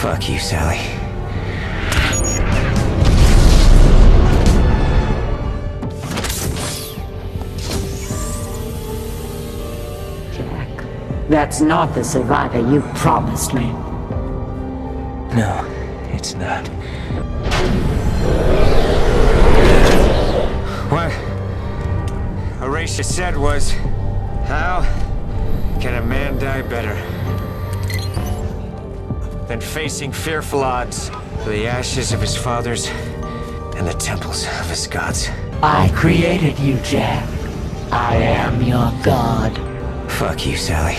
Fuck you, Sally. Jack, that's not the survivor you promised me. No, it's not. What Horatio said was, how can a man die better than facing fearful odds for the ashes of his fathers and the temples of his gods? I created you, Jack. I am your god. Fuck you, Sally.